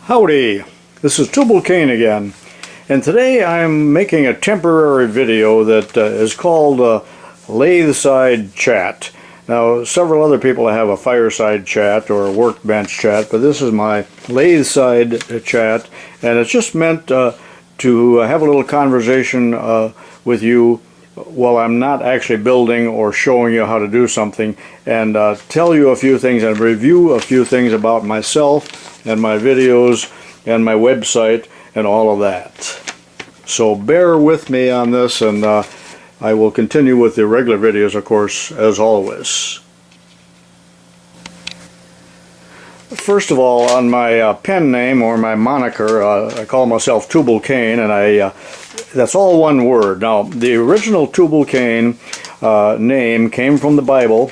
Howdy, this is Tubalcain again, and today I'm making a temporary video that is called Lathe Side Chat. Now, several other people have a fireside chat or a workbench chat, but this is my Lathe Side Chat, and it's just meant to have a little conversation with you while I'm not actually building or showing you how to do something, and tell you a few things and review a few things about myself and my videos and my website and all of that. So bear with me on this, and I will continue with the regular videos, of course, as always. First of all, on my pen name or my moniker, I call myself Tubalcain, and that's all one word. Now, the original Tubalcain name came from the Bible,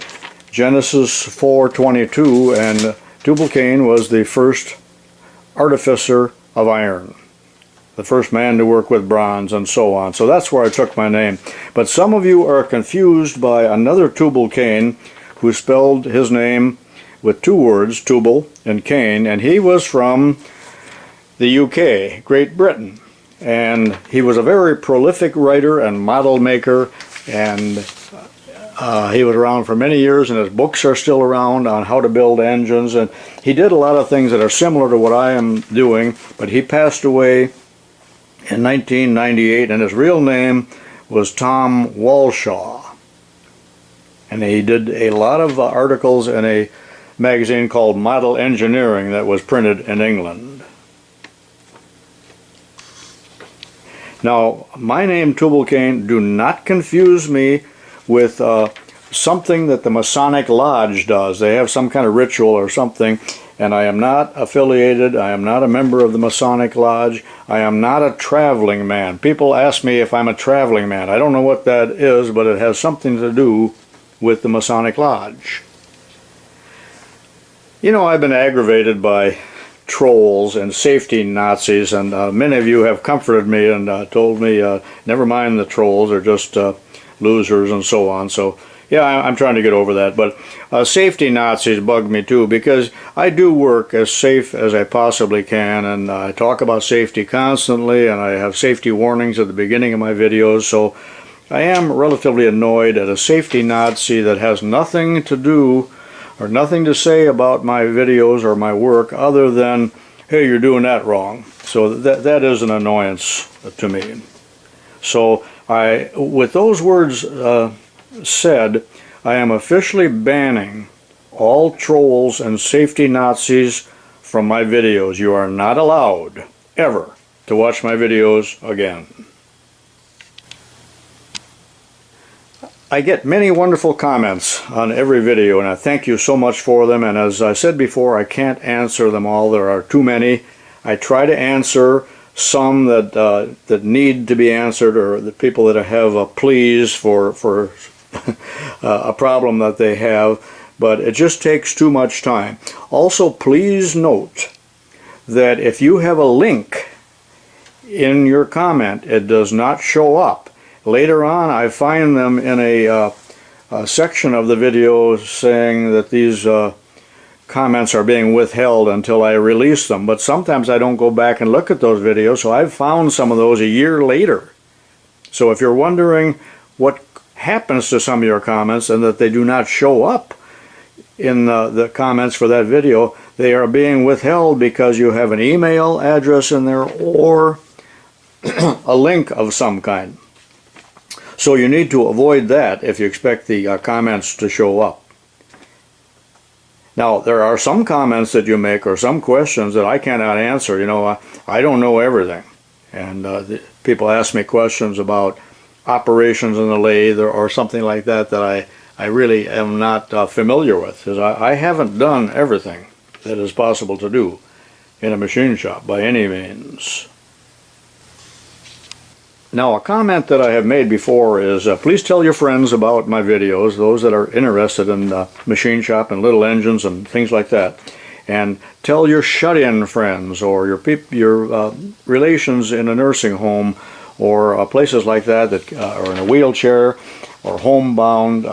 Genesis 4:22, and Tubalcain was the first artificer of iron, the first man to work with bronze, and so on. So that's where I took my name. But some of you are confused by another Tubalcain who spelled his name with two words, Tubal and Cain, and he was from the UK, Great Britain. And he was a very prolific writer and model maker, and he was around for many years, and his books are still around on how to build engines, and he did a lot of things that are similar to what I am doing, but he passed away in 1998, and his real name was Tom Walshaw. And he did a lot of articles in a magazine called Model Engineering that was printed in England. Now, my name, Tubalcain, do not confuse me with something that the Masonic Lodge does. They have some kind of ritual or something, and I am not affiliated. I am not a member of the Masonic Lodge. I am not a traveling man. People ask me if I'm a traveling man. I don't know what that is, but it has something to do with the Masonic Lodge. You know, I've been aggravated by trolls and safety Nazis, and many of you have comforted me and told me, never mind the trolls, they're just losers and so on. So yeah, I'm trying to get over that. But safety Nazis bug me too, because I do work as safe as I possibly can, and I talk about safety constantly, and I have safety warnings at the beginning of my videos. So I am relatively annoyed at a safety Nazi that has nothing to do or nothing to say about my videos or my work other than, hey, you're doing that wrong. So that is an annoyance to me. So with those words said, I am officially banning all trolls and safety Nazis from my videos. You are not allowed, ever, to watch my videos again. I get many wonderful comments on every video, and I thank you so much for them. And as I said before, I can't answer them all. There are too many. I try to answer some that need to be answered, or the people that have a pleas for a problem that they have, but it just takes too much time. Also, please note that if you have a link in your comment, it does not show up. Later on, I find them in a section of the video saying that these comments are being withheld until I release them, but sometimes I don't go back and look at those videos, so I've found some of those a year later. So if you're wondering what happens to some of your comments and that they do not show up in the comments for that video, they are being withheld because you have an email address in there or a link of some kind. So you need to avoid that if you expect the comments to show up. Now, there are some comments that you make or some questions that I cannot answer. You know, I don't know everything. And people ask me questions about operations in the lathe or something like that that I really am not familiar with, because I haven't done everything that is possible to do in a machine shop by any means. Now, a comment that I have made before is please tell your friends about my videos, those that are interested in machine shop and little engines and things like that. And tell your shut-in friends or your relations in a nursing home or places like that are in a wheelchair or homebound.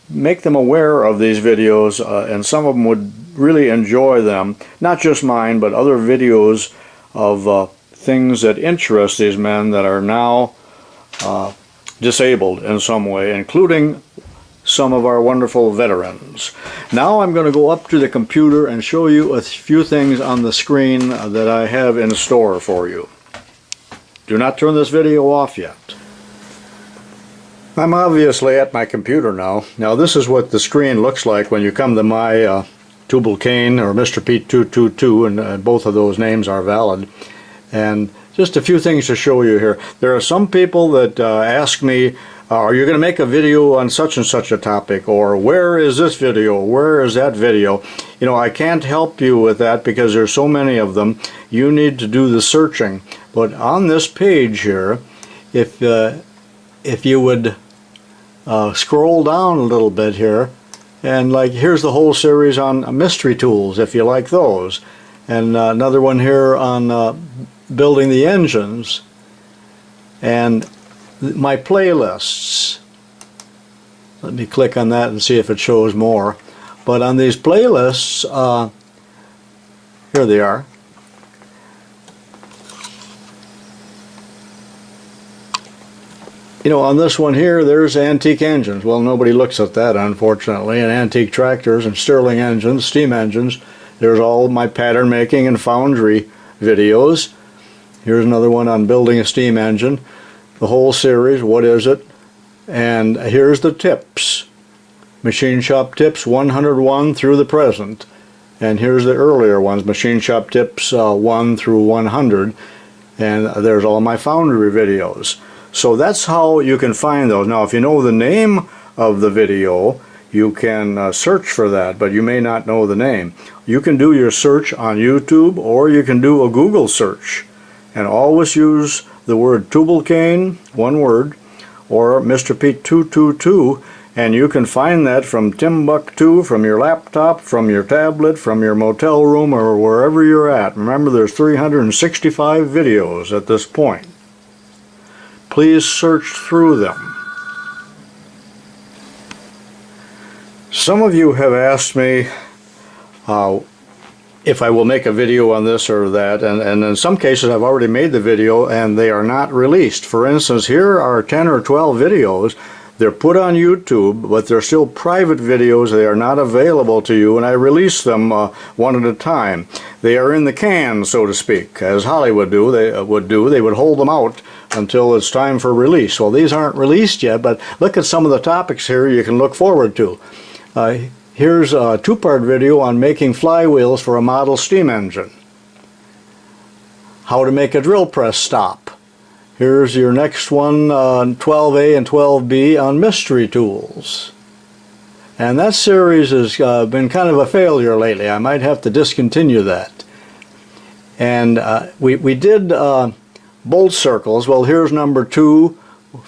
Make them aware of these videos, and some of them would really enjoy them. Not just mine, but other videos of things that interest these men that are now disabled in some way, including some of our wonderful veterans. Now I'm going to go up to the computer and show you a few things on the screen that I have in store for you. Do not turn this video off yet. I'm obviously at my computer now. Now this is what the screen looks like when you come to my Tubalcain or Mr. Pete 222, and both of those names are valid. And just a few things to show you here. There are some people that ask me, are you going to make a video on such and such a topic, or where is this video, where is that video? You know, I can't help you with that because there's so many of them. You need to do the searching. But on this page here, if you would scroll down a little bit here, and like here's the whole series on mystery tools if you like those, and another one here on building the engines, and my playlists. Let me click on that and see if it shows more. But on these playlists, here they are. You know, on this one here, there's antique engines. Well, nobody looks at that, unfortunately. And antique tractors and Stirling engines, steam engines. There's all my pattern making and foundry videos. Here's another one on building a steam engine. The whole series, what is it? And here's the tips. Machine shop tips 101 through the present. And here's the earlier ones, machine shop tips 1 through 100. And there's all my foundry videos. So that's how you can find those. Now if you know the name of the video, you can search for that, but you may not know the name. You can do your search on YouTube, or you can do a Google search. And always use the word Tubalcain, one word, or Mr. Pete 222, and you can find that from Timbuktu, from your laptop, from your tablet, from your motel room, or wherever you're at. Remember, there's 365 videos at this point. Please search through them. Some of you have asked me if I will make a video on this or that, and in some cases I've already made the video and they are not released. For instance, here are 10 or 12 videos. They're put on YouTube, but they're still private videos. They are not available to you, and I release them one at a time. They are in the can, so to speak, as Hollywood would do. They would hold them out until it's time for release. Well, these aren't released yet, but look at some of the topics here you can look forward to. Here's a two-part video on making flywheels for a model steam engine. How to make a drill press stop. Here's your next one, 12A and 12B on mystery tools. And that series has been kind of a failure lately. I might have to discontinue that. And we did bolt circles. Well, here's number 2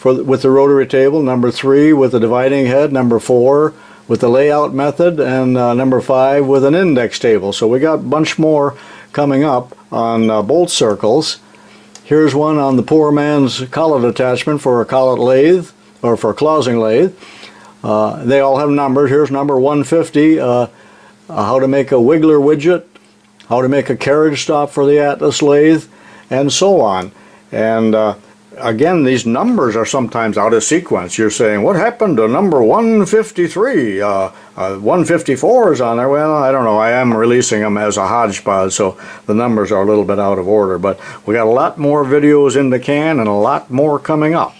with the rotary table, number 3 with the dividing head, number 4 with the layout method, and number 5 with an index table. So we got a bunch more coming up on bolt circles. Here's one on the poor man's collet attachment for a collet lathe, or for a closing lathe. They all have numbers. Here's number 150, how to make a wiggler widget, how to make a carriage stop for the Atlas lathe, and so on. And again, these numbers are sometimes out of sequence. You're saying, what happened to number 153? 154 is on there. Well, I don't know. I am releasing them as a hodgepodge, so the numbers are a little bit out of order. But we got a lot more videos in the can and a lot more coming up.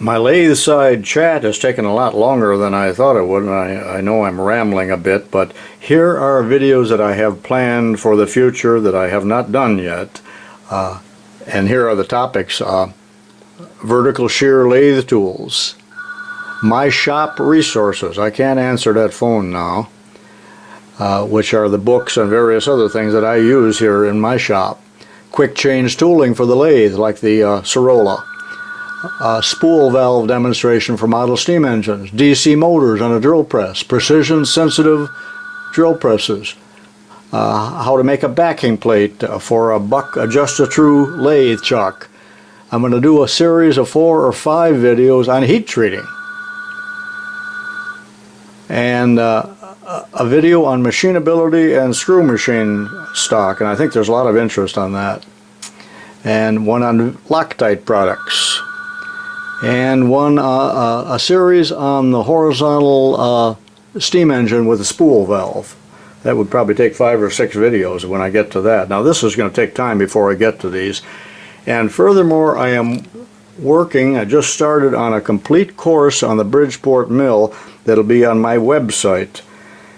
My Lathe Side Chat has taken a lot longer than I thought it would, and I know I'm rambling a bit, but here are videos that I have planned for the future that I have not done yet. And here are the topics. Vertical shear lathe tools. My shop resources. I can't answer that phone now. Which are the books and various other things that I use here in my shop. Quick change tooling for the lathe, like the Sorolla. Spool valve demonstration for model steam engines. DC motors on a drill press. Precision sensitive drill presses. How to make a backing plate for a buck adjust-a-true lathe chuck. I'm going to do a series of 4 or 5 videos on heat treating. And a video on machinability and screw machine stock, and I think there's a lot of interest on that. And one on Loctite products. And one a series on the horizontal steam engine with a spool valve. That would probably take 5 or 6 videos when I get to that. Now this is going to take time before I get to these. And furthermore, I am working, I just started on a complete course on the Bridgeport mill that'll be on my website.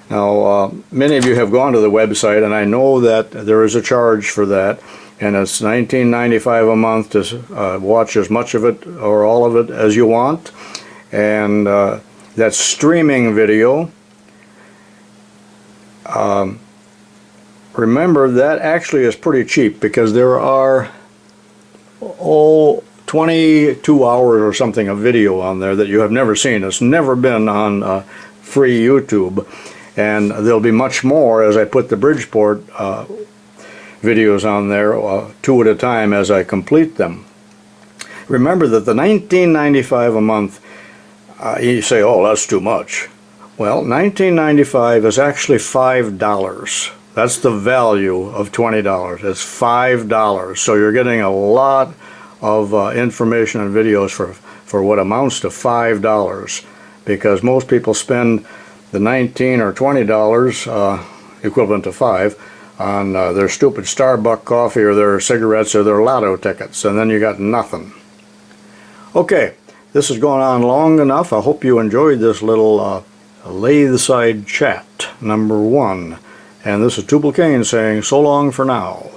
Now many of you have gone to the website, and I know that there is a charge for that, and it's $19.95 a month to watch as much of it or all of it as you want. And that's streaming video. Remember, that actually is pretty cheap because there are 22 hours or something of video on there that you have never seen. It's never been on free YouTube, and there'll be much more as I put the Bridgeport videos on there 2 at a time as I complete them. Remember that the $19.95 a month, you say, oh, that's too much. Well, $19.95 is actually $5. That's the value of $20. It's $5. So you're getting a lot of information and videos for what amounts to $5, because most people spend the $19 or $20 equivalent to $5 on their stupid Starbucks coffee or their cigarettes or their lotto tickets, and then you got nothing. Okay, this has gone on long enough. I hope you enjoyed this little Lathe Side Chat number 1. And this is Tubalcain saying so long for now.